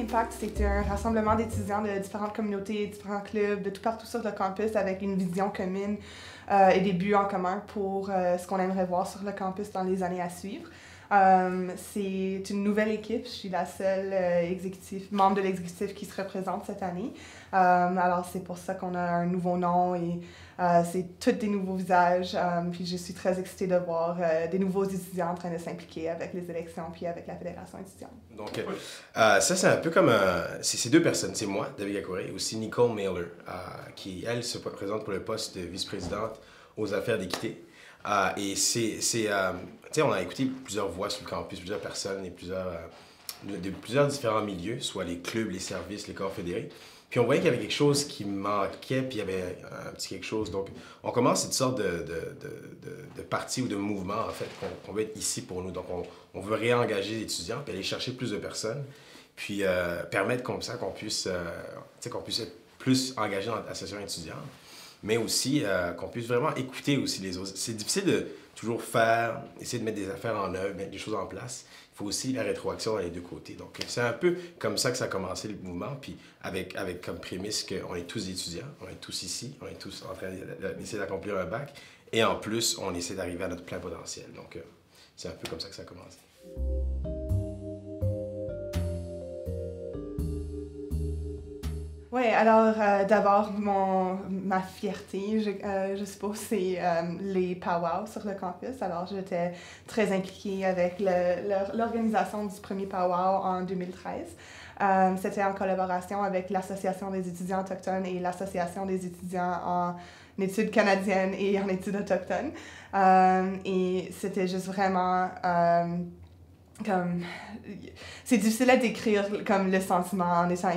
Impact, c'est un rassemblement d'étudiants de différentes communautés, différents clubs, de tout partout sur le campus avec une vision commune et des buts en commun pour ce qu'on aimerait voir sur le campus dans les années à suivre. C'est une nouvelle équipe. Je suis la seule membre de l'exécutif qui se représente cette année. Alors, c'est pour ça qu'on a un nouveau nom et c'est tous des nouveaux visages. Puis je suis très excitée de voir des nouveaux étudiants en train de s'impliquer avec les élections puis avec la fédération étudiante. Donc, ça, c'est un peu comme... c'est deux personnes. C'est moi, David Gakouré, et aussi Nicole Mailer, qui, elle, se présente pour le poste de vice-présidente aux affaires d'équité. Et tu sais, on a écouté plusieurs voix sur le campus, plusieurs personnes et de plusieurs différents milieux, soit les clubs, les services, les corps fédérés. Puis on voyait qu'il y avait quelque chose qui manquait, puis il y avait un petit quelque chose. Donc, on commence cette sorte de parti ou de mouvement, en fait, qu'on veut être ici pour nous. Donc, on veut réengager les étudiants, puis aller chercher plus de personnes, puis permettre comme ça qu'on puisse être plus engagé dans l'association étudiante, mais aussi qu'on puisse vraiment écouter aussi les autres. C'est difficile de toujours essayer de mettre des affaires en œuvre, mettre des choses en place. Il faut aussi la rétroaction dans les deux côtés. Donc, c'est un peu comme ça que ça a commencé le mouvement, puis avec comme prémisse qu'on est tous étudiants, on est tous ici, on est tous en train d'essayer d'accomplir un bac, et en plus, on essaie d'arriver à notre plein potentiel. Donc, c'est un peu comme ça que ça a commencé. Oui, alors d'abord, ma fierté, je suppose, c'est les powwows sur le campus. Alors, j'étais très impliquée avec l'organisation du premier powwow en 2013. C'était en collaboration avec l'Association des étudiants autochtones et l'Association des étudiants en études canadiennes et en études autochtones. Et c'était juste vraiment... c'est difficile à décrire comme le sentiment en étant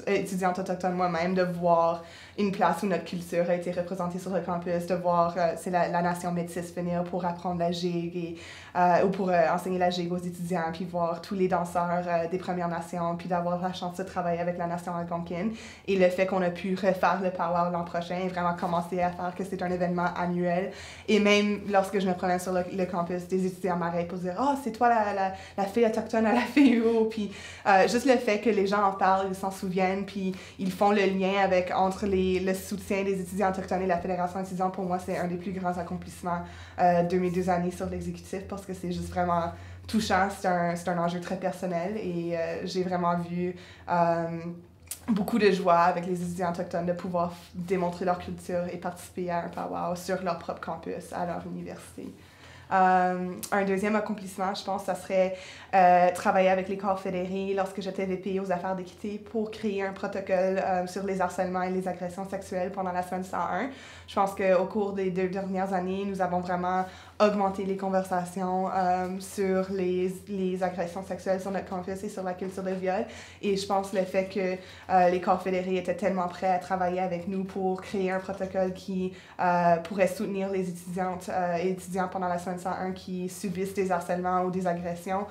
étudiante autochtone moi-même de voir une place où notre culture a été représentée sur le campus, de voir c'est la nation métisse venir pour apprendre la gigue ou pour enseigner la gigue aux étudiants, puis voir tous les danseurs des Premières Nations, puis d'avoir la chance de travailler avec la nation algonquine. Et le fait qu'on a pu refaire le powwow l'an prochain et vraiment commencer à faire que c'est un événement annuel. Et même lorsque je me promène sur le campus, des étudiants m'arrêtent pour dire « Oh, c'est toi la fille autochtone à la FEU », puis juste le fait que les gens en parlent, ils s'en souviennent, puis ils font le lien entre le soutien des étudiants autochtones et la Fédération étudiante, pour moi, c'est un des plus grands accomplissements de mes 2 années sur l'exécutif, parce que c'est juste vraiment touchant, c'est un enjeu très personnel, et j'ai vraiment vu beaucoup de joie avec les étudiants autochtones de pouvoir démontrer leur culture et participer à un powwow sur leur propre campus, à leur université. Un deuxième accomplissement, je pense, ça serait travailler avec les corps fédérés lorsque j'étais VP aux affaires d'équité pour créer un protocole sur les harcèlements et les agressions sexuelles pendant la semaine 101. Je pense qu'au cours des 2 dernières années, nous avons vraiment augmenté les conversations sur les agressions sexuelles sur notre campus et sur la culture de viol. Et je pense le fait que les corps fédérés étaient tellement prêts à travailler avec nous pour créer un protocole qui pourrait soutenir les étudiantes et étudiants pendant la semaine 101 qui subissent des harcèlements ou des agressions.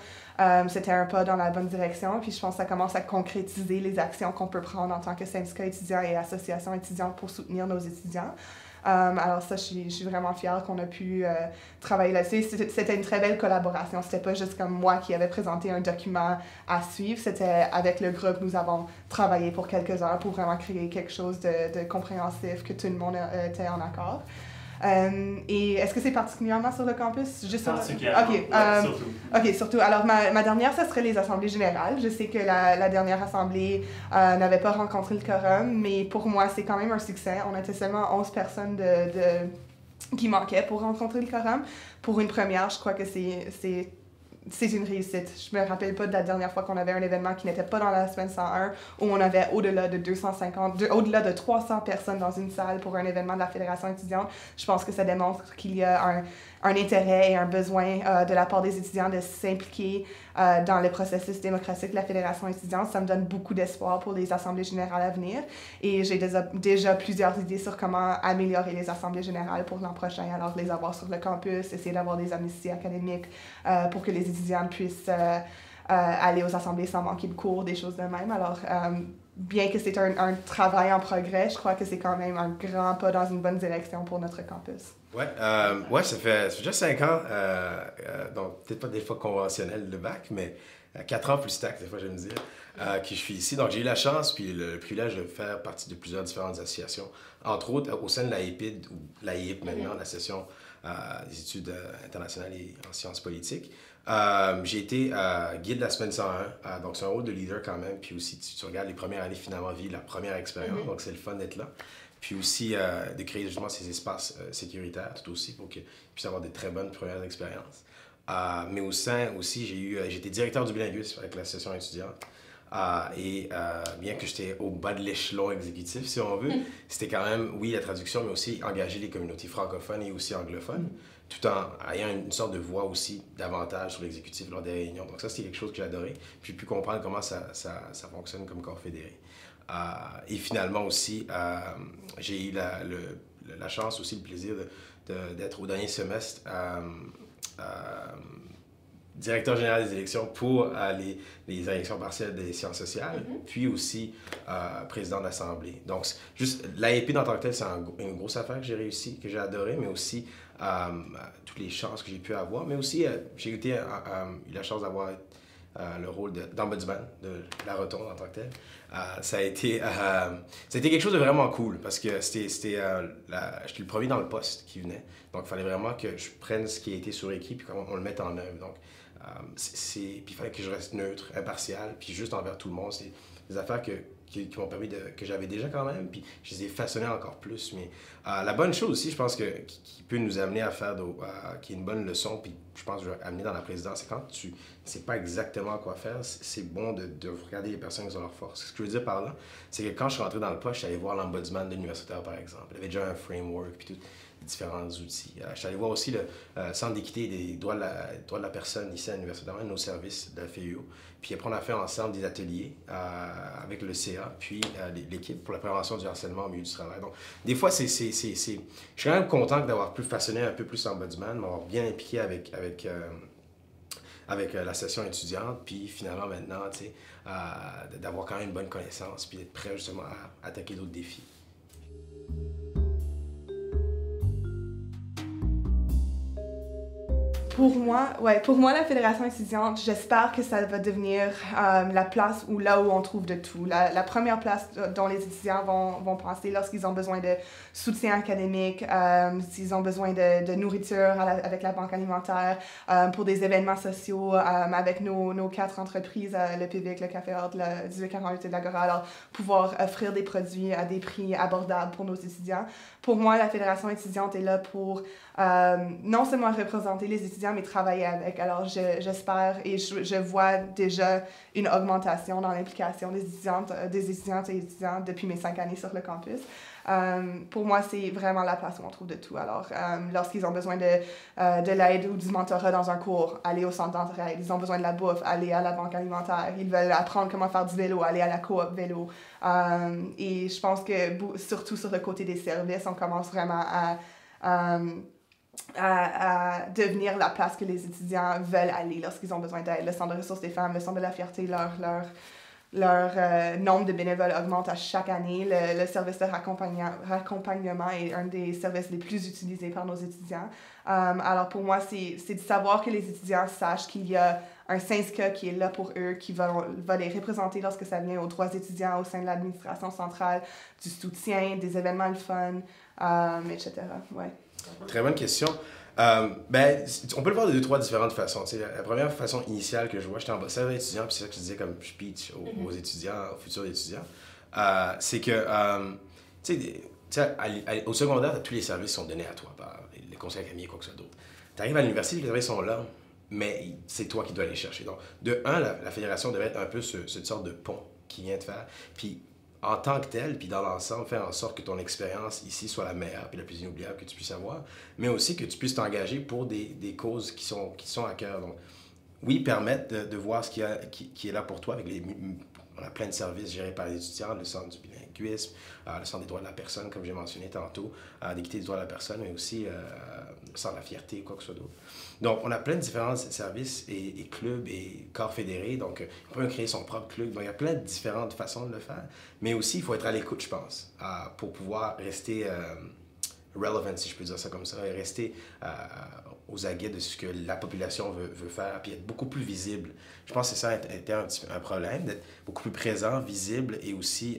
C'était un pas dans la bonne direction, puis je pense que ça commence à concrétiser les actions qu'on peut prendre en tant que syndicat étudiant et association étudiante pour soutenir nos étudiants. Alors ça, je suis vraiment fière qu'on a pu travailler là-dessus. C'était une très belle collaboration. C'était pas juste comme moi qui avais présenté un document à suivre. C'était avec le groupe, nous avons travaillé pour quelques heures pour vraiment créer quelque chose de compréhensif, que tout le monde était en accord. Et est-ce que c'est particulièrement sur le campus? Juste particulièrement, surtout. OK, surtout. Alors, ma dernière, ça serait les assemblées générales. Je sais que la dernière assemblée n'avait pas rencontré le quorum, mais pour moi, c'est quand même un succès. On était seulement 11 personnes qui manquaient pour rencontrer le quorum. Pour une première, je crois que c'est une réussite. Je me rappelle pas de la dernière fois qu'on avait un événement qui n'était pas dans la semaine 101 où on avait au-delà de au-delà de 300 personnes dans une salle pour un événement de la Fédération étudiante. Je pense que ça démontre qu'il y a un intérêt et un besoin de la part des étudiants de s'impliquer dans le processus démocratique de la Fédération étudiante. Ça me donne beaucoup d'espoir pour les assemblées générales à venir. Et j'ai déjà plusieurs idées sur comment améliorer les assemblées générales pour l'an prochain. Alors, les avoir sur le campus, essayer d'avoir des amnisties académiques pour que les étudiants puissent aller aux assemblées sans manquer de cours, des choses de même. Alors, bien que c'est un travail en progrès, je crois que c'est quand même un grand pas dans une bonne direction pour notre campus. Ouais, ça fait déjà 5 ans, donc peut-être pas des fois conventionnel le bac, mais 4 ans plus stack, des fois je vais me dire, que je suis ici. Donc j'ai eu la chance puis le privilège de faire partie de plusieurs différentes associations, entre autres au sein de l'AEPID, ou l'AEIP maintenant, l'Association des études internationales et en sciences politiques. J'ai été guide de la semaine 101, donc c'est un rôle de leader quand même, puis aussi tu regardes les premières années finalement vivre la première expérience, donc c'est le fun d'être là. Puis aussi de créer justement ces espaces sécuritaires tout aussi pour qu'ils puissent avoir des très bonnes premières expériences. Mais au sein aussi, j'ai été directeur du bilinguisme avec l'association étudiante. Bien que j'étais au bas de l'échelon exécutif, si on veut, c'était quand même, oui, la traduction, mais aussi engager les communautés francophones et aussi anglophones, tout en ayant une sorte de voix aussi davantage sur l'exécutif lors des réunions. Donc ça, c'était quelque chose que j'adorais. Puis j'ai pu comprendre comment ça fonctionne comme corps fédéré. Et finalement aussi, j'ai eu la chance aussi, le plaisir d'être au dernier semestre directeur général des élections pour les élections partielles des sciences sociales, puis aussi président de l'Assemblée. Donc, juste l'AEP en tant que tel, c'est une grosse affaire que j'ai réussi, que j'ai adoré, mais aussi toutes les chances que j'ai pu avoir. Mais aussi, j'ai eu la chance d'avoir le rôle d'ombudsman de la Rotonde en tant que tel. Ça a été quelque chose de vraiment cool parce que j'étais le premier dans le poste qui venait. Donc, il fallait vraiment que je prenne ce qui a été sur écrit et qu'on le mette en œuvre. Donc, puis il fallait que je reste neutre, impartial, puis juste envers tout le monde. C'est des affaires qui m'ont permis que j'avais déjà quand même, puis je les ai façonnées encore plus. Mais la bonne chose aussi, je pense qui peut nous amener à faire, qui est une bonne leçon, puis je pense que je vais amener dans la présidence, c'est quand tu ne sais pas exactement quoi faire, c'est bon de regarder les personnes qui ont leur force. Ce que je veux dire par là, c'est que quand je suis rentré dans le poste, je suis allé voir l'ombudsman de l'universitaire, par exemple. Il avait déjà un framework, puis tout. Différents outils. Je suis allé voir aussi le Centre d'équité et des droits de la personne ici à l'Université de nos services de la FEU. Puis après, on a fait ensemble des ateliers avec le CA, puis l'équipe pour la prévention du harcèlement au milieu du travail. Donc, des fois, je suis quand même content d'avoir pu façonner un peu plus ombudsman, m'avoir bien impliqué avec la session étudiante, puis finalement maintenant, d'avoir quand même une bonne connaissance, puis d'être prêt justement à attaquer d'autres défis. Pour moi, la fédération étudiante, j'espère que ça va devenir la place là où on trouve de tout. La première place dont les étudiants vont penser lorsqu'ils ont besoin de soutien académique, s'ils ont besoin de nourriture avec la banque alimentaire, pour des événements sociaux avec nos 4 entreprises, le PIVIC, le Café Ordre, le 1848 et l'Agora, alors pouvoir offrir des produits à des prix abordables pour nos étudiants. Pour moi, la fédération étudiante est là pour non seulement représenter les étudiants, mais travailler avec. Alors, j'espère et je vois déjà une augmentation dans l'implication des étudiantes et étudiants depuis mes 5 années sur le campus. Pour moi, c'est vraiment la place où on trouve de tout. Alors, lorsqu'ils ont besoin de l'aide ou du mentorat dans un cours, aller au centre d'entraide. Ils ont besoin de la bouffe, aller à la banque alimentaire. Ils veulent apprendre comment faire du vélo, aller à la coop vélo. Et je pense que, surtout sur le côté des services, on commence vraiment à devenir la place que les étudiants veulent aller lorsqu'ils ont besoin d'aide. Le Centre de ressources des femmes, le Centre de la fierté, leur nombre de bénévoles augmente à chaque année. Le service de raccompagnement est un des services les plus utilisés par nos étudiants. Alors pour moi, c'est de savoir que les étudiants sachent qu'il y a un syndicat qui est là pour eux, qui va les représenter lorsque ça vient aux droits étudiants au sein de l'administration centrale, du soutien, des événements le fun, etc. Ouais. Très bonne question. On peut le voir de 2-3 différentes façons. La première façon initiale que je vois, j'étais ambassadeur étudiant, puis c'est ça que je disais comme speech aux étudiants, aux futurs étudiants, c'est que, au secondaire, tous les services sont donnés à toi par les conseils académiques, quoi que ce soit d'autre. Tu arrives à l'université, les services sont là, mais c'est toi qui dois les chercher. Donc, de un, la fédération devait être un peu cette sorte de pont qui vient te faire. Puis, en tant que tel, puis dans l'ensemble, faire en sorte que ton expérience ici soit la meilleure puis la plus inoubliable que tu puisses avoir, mais aussi que tu puisses t'engager pour des causes qui sont à cœur. Donc, oui, permettre de voir ce qui est là pour toi avec on a plein de services gérés par les étudiants, le centre du bilinguisme, le centre des droits de la personne, comme j'ai mentionné tantôt, d'équité des droits de la personne, mais aussi le centre de la fierté, quoi que ce soit d'autre. Donc, on a plein de différents services et clubs et corps fédérés. Donc, on peut créer son propre club. Donc, il y a plein de différentes façons de le faire. Mais aussi, il faut être à l'écoute, je pense, pour pouvoir rester relevant, si je peux dire ça comme ça, et rester aux aguets de ce que la population veut faire, puis être beaucoup plus visible. Je pense que ça a été un problème, d'être beaucoup plus présent, visible et aussi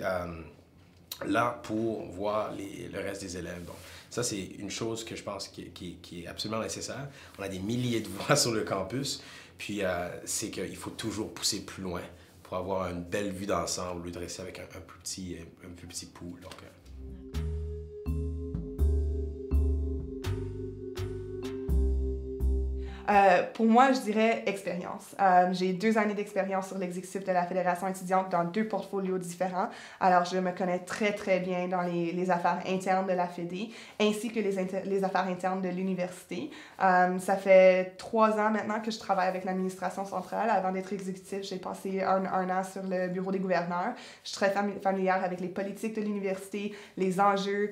là pour voir le reste des élèves. Donc, ça, c'est une chose que je pense qui est absolument nécessaire. On a des milliers de voix sur le campus, puis c'est qu'il faut toujours pousser plus loin pour avoir une belle vue d'ensemble au lieu de rester avec un plus petit pool. Donc, pour moi, je dirais expérience. J'ai 2 années d'expérience sur l'exécutif de la Fédération étudiante dans 2 portfolios différents. Alors, je me connais très, très bien dans les affaires internes de la Fédé, ainsi que les affaires internes de l'université. Ça fait 3 ans maintenant que je travaille avec l'administration centrale. Avant d'être exécutif, j'ai passé un an sur le bureau des gouverneurs. Je suis très familière avec les politiques de l'université, les enjeux,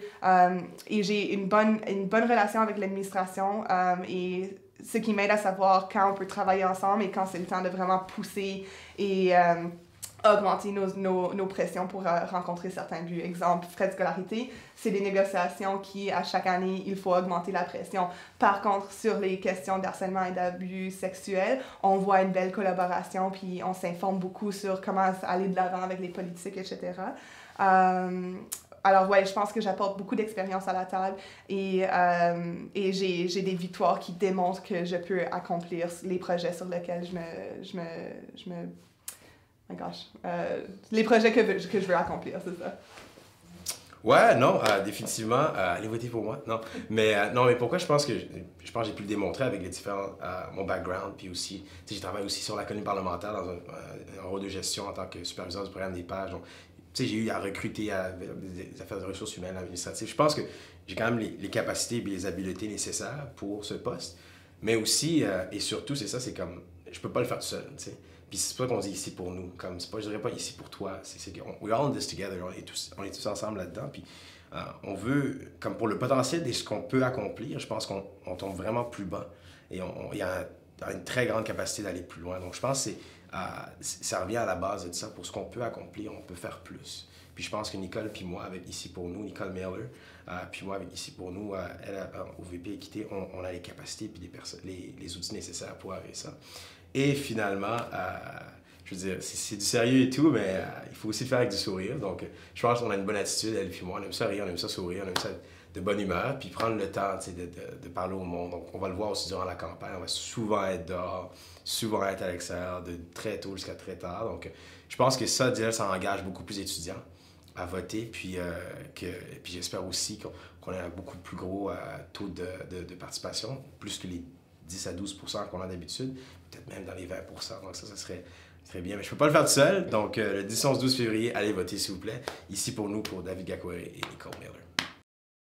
et j'ai une bonne relation avec l'administration et ce qui m'aide à savoir quand on peut travailler ensemble et quand c'est le temps de vraiment pousser et augmenter nos pressions pour rencontrer certains buts. Exemple, frais de scolarité, c'est des négociations qui, à chaque année, il faut augmenter la pression. Par contre, sur les questions d'harcèlement et d'abus sexuels, on voit une belle collaboration puis on s'informe beaucoup sur comment aller de l'avant avec les politiques, etc. Alors, ouais, je pense que j'apporte beaucoup d'expérience à la table et j'ai des victoires qui démontrent que je peux accomplir les projets sur lesquels my gosh, les projets que je veux accomplir, c'est ça. ouais, non, définitivement, allez voter pour moi, non. Mais non, mais pourquoi je pense que j'ai pu le démontrer avec les différents, mon background, puis aussi, tu sais, j'ai travaillé aussi sur la colline parlementaire dans un rôle de gestion en tant que superviseur du programme des pages. Donc, tu sais, j'ai eu à recruter des affaires de ressources humaines administratives. Je pense que j'ai quand même les capacités et les habiletés nécessaires pour ce poste. Mais aussi, et surtout, c'est ça, c'est comme, je peux pas le faire tout seul, tu sais. Puis c'est pas qu'on dit ici pour nous, comme, c'est pas, je dirais pas ici pour toi, c'est qu'on, we're all in this together, on est tous ensemble là-dedans, puis on veut, comme pour le potentiel de ce qu'on peut accomplir, je pense qu'on tombe vraiment plus bas, et il y a une très grande capacité d'aller plus loin. Donc je pense que ça revient à la base de ça, pour ce qu'on peut accomplir, on peut faire plus. Puis je pense que Nicole puis moi, avec Ici pour nous, Nicole Mailer, puis moi avec Ici pour nous, elle, au VP Équité, on a les capacités puis les outils nécessaires pour arriver à ça. Et finalement, je veux dire, c'est du sérieux et tout, mais il faut aussi le faire avec du sourire. Donc, je pense qu'on a une bonne attitude, elle et moi. On aime ça rire, on aime ça sourire, on aime ça de bonne humeur, puis prendre le temps de parler au monde. Donc, on va le voir aussi durant la campagne. On va souvent être dehors, souvent être à l'extérieur, de très tôt jusqu'à très tard. Donc, je pense que ça, déjà, ça engage beaucoup plus d'étudiants à voter, puis j'espère aussi qu'on ait un beaucoup plus gros taux de participation, plus que les 10 à 12 % qu'on a d'habitude, peut-être même dans les 20 %. Donc ça serait très bien. Mais je ne peux pas le faire tout seul. Donc le 10, 11, 12 février, allez voter s'il vous plaît. Ici pour nous, pour David Gakouré et Nicole Mailer.